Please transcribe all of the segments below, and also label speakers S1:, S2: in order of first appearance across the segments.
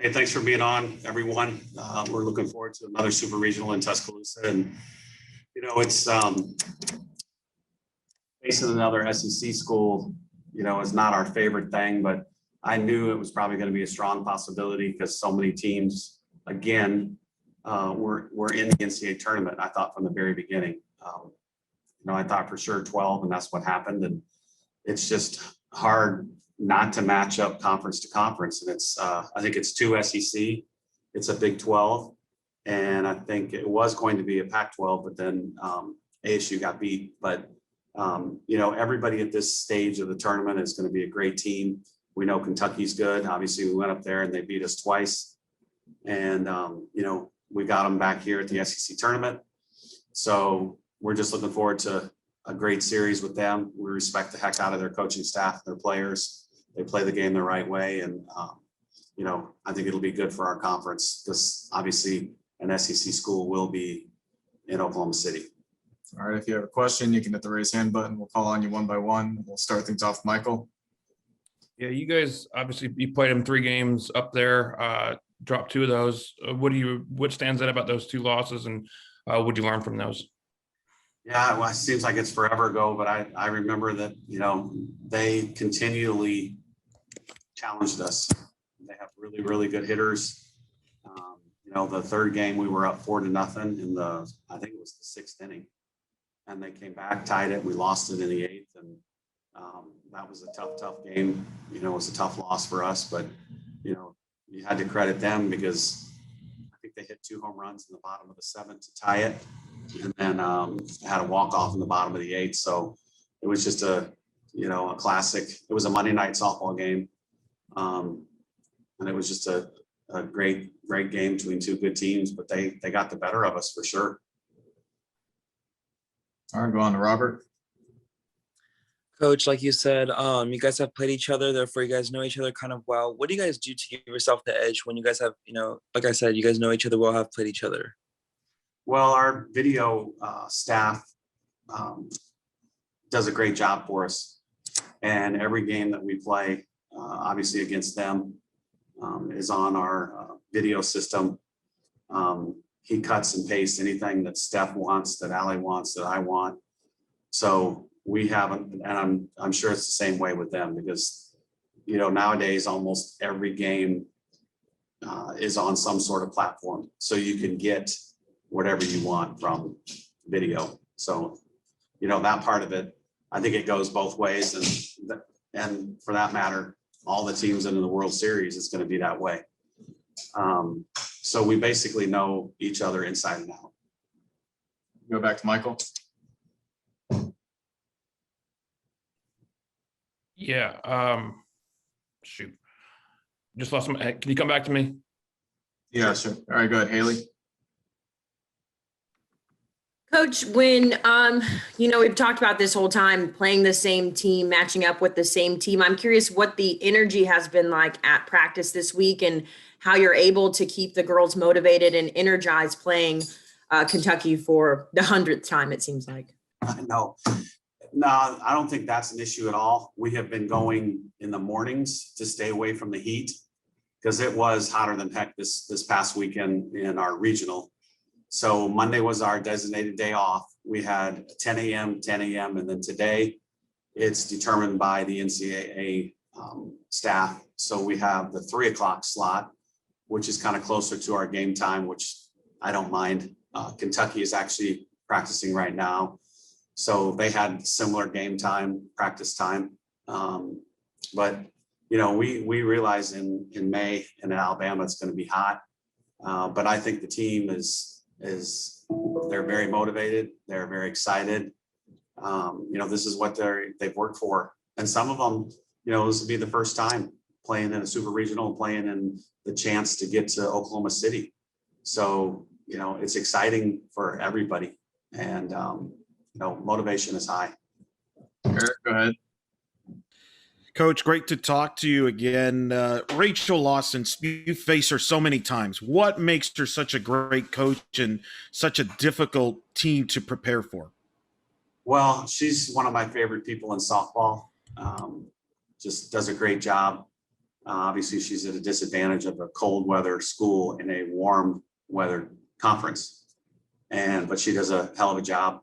S1: Hey, thanks for being on, everyone. We're looking forward to another super regional in Tuscaloosa, and it's facing another SEC school. Is not our favorite thing, but I knew it was probably going to be a strong possibility because so many teams, again, were in the NCAA tournament. I thought from the very beginning. I thought for sure 12, and that's what happened. And it's just hard not to match up conference to conference. And I think it's two SEC, it's a Big 12. And I think it was going to be a Pac-12, but then ASU got beat. But, everybody at this stage of the tournament is going to be a great team. We know Kentucky's good. Obviously, we went up there and they beat us twice. And, we got them back here at the SEC tournament. So we're just looking forward to a great series with them. We respect the heck out of their coaching staff, their players. They play the game the right way. And, I think it'll be good for our conference because obviously an SEC school will be in Oklahoma City.
S2: All right. If you have a question, you can hit the raise hand button. We'll call on you one by one. We'll start things off, Michael.
S3: Yeah, you guys obviously you played them 3 games up there, dropped 2 of those. What stands out about those 2 losses, and what'd you learn from those?
S1: Yeah, well, it seems like it's forever ago, but I remember that, they continually challenged us. They have really, really good hitters. The 3rd game we were up 4-0 in I think it was the 6th inning, and they came back, tied it. We lost it in the 8th, and that was a tough game. It was a tough loss for us, but you had to credit them because I think they hit 2 home runs in the bottom of the 7th to tie it, and then had a walk-off in the bottom of the 8th. So it was just a classic. It was a Monday night softball game, and it was just a great game between 2 good teams, but they got the better of us for sure.
S2: All right, go on to Robert.
S4: Coach, like you said, you guys have played each other, therefore you guys know each other kind of well. What do you guys do to give yourself the edge when you guys have, like I said, you guys know each other well, have played each other?
S1: Well, our video staff does a great job for us. And every game that we play, obviously against them, is on our video system. He cuts and pastes anything that Steph wants, that Allie wants, that I want. So we haven't, and I'm sure it's the same way with them because, nowadays almost every game is on some sort of platform. So you can get whatever you want from video. So, that part of it, I think it goes both ways. And for that matter, all the teams in the World Series, it's going to be that way. So we basically know each other inside and out.
S2: Go back to Michael.
S3: Yeah. Shoot. Just lost my. Can you come back to me?
S2: Yeah, sure. All right, go ahead, Haley.
S5: Coach, when, we've talked about this whole time, playing the same team, matching up with the same team. I'm curious what the energy has been like at practice this week and how you're able to keep the girls motivated and energized playing Kentucky for the 100th time, it seems like.
S1: No, I don't think that's an issue at all. We have been going in the mornings to stay away from the heat because it was hotter than heck this past weekend in our regional. So Monday was our designated day off. We had 10 a.m., and then today it's determined by the NCAA staff. So we have the 3 o'clock slot, which is kind of closer to our game time, which I don't mind. Kentucky is actually practicing right now. So they had similar game time, practice time. But, we realize in May and in Alabama, it's going to be hot. But I think the team they're very motivated. They're very excited. This is what they've worked for. And some of them, this will be the first time playing in a super regional and playing in the chance to get to Oklahoma City. So, it's exciting for everybody. And, motivation is high.
S2: Eric, go ahead.
S6: Coach, great to talk to you again. Rachel Lawson, you face her so many times. What makes her such a great coach and such a difficult team to prepare for?
S1: Well, she's one of my favorite people in softball. Just does a great job. Obviously, she's at a disadvantage of a cold weather school in a warm weather conference. But she does a hell of a job.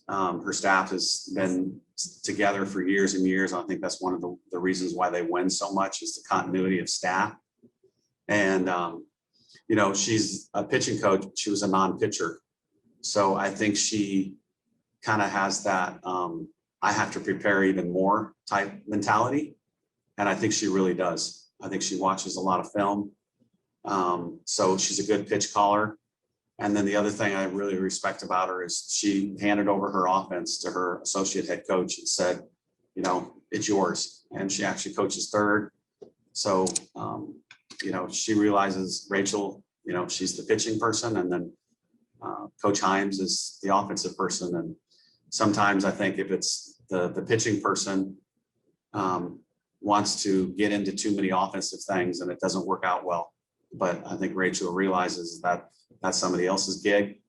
S1: Her staff has been together for years and years. I think that's one of the reasons why they win so much is the continuity of staff. And, she's a pitching coach. She was a non-pitcher. So I think she kind of has that, I have to prepare even more type mentality. And I think she really does. I think she watches a lot of film. So she's a good pitch caller. And then the other thing I really respect about her is she handed over her offense to her associate head coach and said, it's yours. And she actually coaches third. So, she realizes Rachel, she's the pitching person, and then Coach Himes is the offensive person. And sometimes I think if it's the pitching person wants to get into too many offensive things and it doesn't work out well. But I think Rachel realizes that that's somebody else's gig,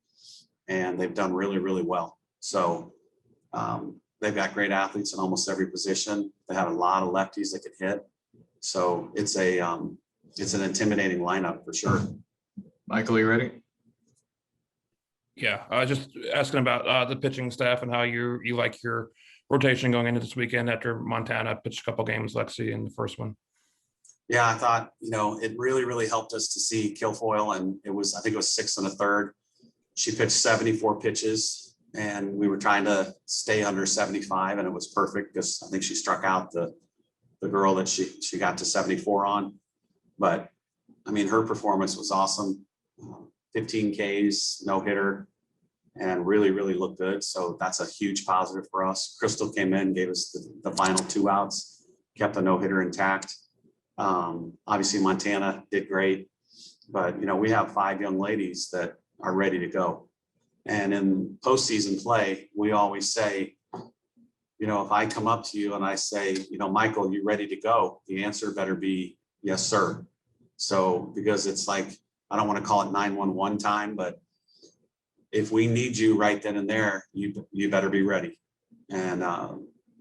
S1: and they've done really, really well. So they've got great athletes in almost every position. They have a lot of lefties that could hit. So it's an intimidating lineup for sure.
S2: Michael, you ready?
S3: Yeah, just asking about the pitching staff and how you like your rotation going into this weekend after Montana pitched a couple games, Lexi in the first one.
S1: Yeah, I thought, it really, really helped us to see Kilfoyle, and I think it was 6 1/3. She pitched 74 pitches, and we were trying to stay under 75, and it was perfect because I think she struck out the girl that she got to 74 on. But I mean, her performance was awesome. 15 Ks, no hitter, and really, really looked good. So that's a huge positive for us. Crystal came in, gave us the final 2 outs, kept the no hitter intact. Obviously Montana did great, but we have 5 young ladies that are ready to go. And in postseason play, we always say, if I come up to you and I say, Michael, you ready to go? The answer better be yes, sir. So, because it's like, I don't want to call it 911 time, but if we need you right then and there, you better be ready. And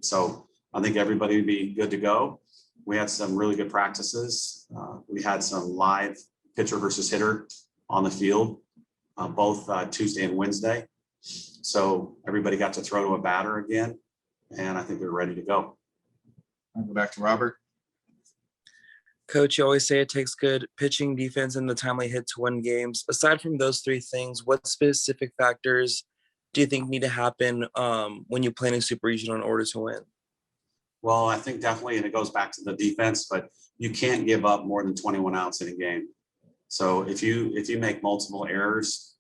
S1: so I think everybody would be good to go. We had some really good practices. We had some live pitcher versus hitter on the field, both Tuesday and Wednesday. So everybody got to throw to a batter again, and I think they're ready to go.
S2: I'll go back to Robert.
S4: Coach, you always say it takes good pitching, defense, and the timely hit to win games. Aside from those 3 things, what specific factors do you think need to happen when you play in a super regional in order to win?
S1: Well, I think definitely, and it goes back to the defense, but you can't give up more than 21 outs in a game. So if you make multiple errors,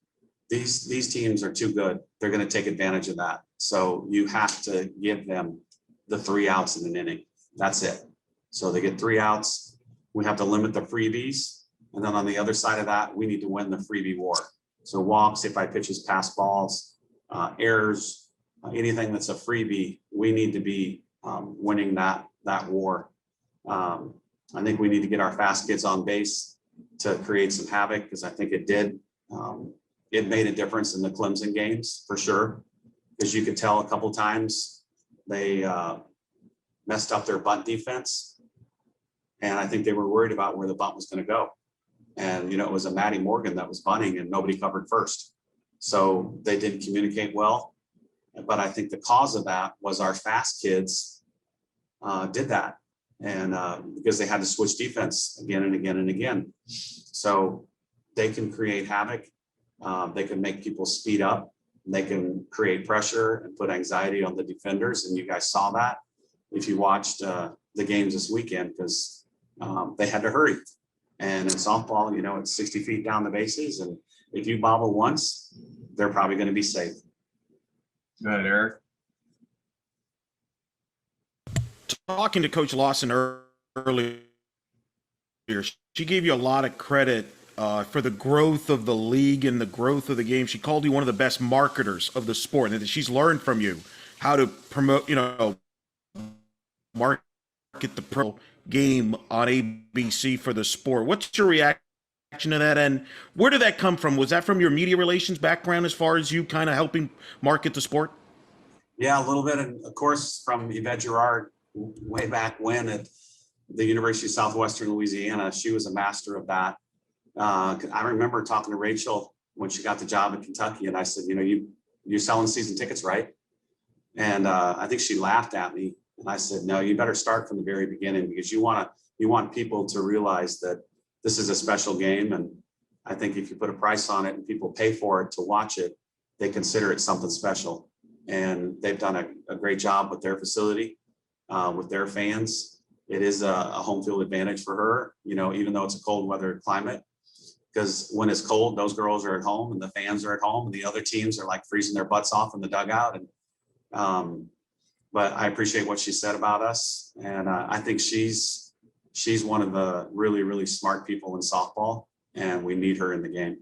S1: these teams are too good. They're going to take advantage of that. So you have to give them the 3 outs in an inning. That's it. So they get 3 outs. We have to limit the freebies. And then on the other side of that, we need to win the freebie war. So walks, if I pitches, pass balls, errors, anything that's a freebie, we need to be winning that war. I think we need to get our fast kids on base to create some havoc, because I think it did. It made a difference in the Clemson games for sure, because you could tell a couple times they messed up their bunt defense, and I think they were worried about where the bunt was going to go. And it was a Maddie Morgan that was bunting, and nobody covered first, so they didn't communicate well. But I think the cause of that was our fast kids did that, and because they had to switch defense again and again and again. So they can create havoc. They can make people speed up. They can create pressure and put anxiety on the defenders. And you guys saw that if you watched the games this weekend, because they had to hurry. And in softball, it's 60 feet down the bases. And if you bobble once, they're probably going to be safe.
S2: Go ahead, Eric.
S6: Talking to Coach Lawson earlier, she gave you a lot of credit for the growth of the league and the growth of the game. She called you one of the best marketers of the sport, and that she's learned from you how to promote, market the pro game on ABC for the sport. What's your reaction to that, and where did that come from? Was that from your media relations background as far as you kind of helping market the sport?
S1: Yeah, a little bit. And of course, from Yvette Girard way back when at the University of Southwestern Louisiana. She was a master of that. I remember talking to Rachel when she got the job in Kentucky, and I said, you're selling season tickets, right? And I think she laughed at me, and I said, no, you better start from the very beginning, because you want people to realize that this is a special game. And I think if you put a price on it and people pay for it to watch it, they consider it something special. And they've done a great job with their facility, with their fans. It is a home field advantage for her, even though it's a cold weather climate, because when it's cold, those girls are at home and the fans are at home, and the other teams are like freezing their butts off in the dugout. And but I appreciate what she said about us, and I think she's one of the really, really smart people in softball, and we need her in the game.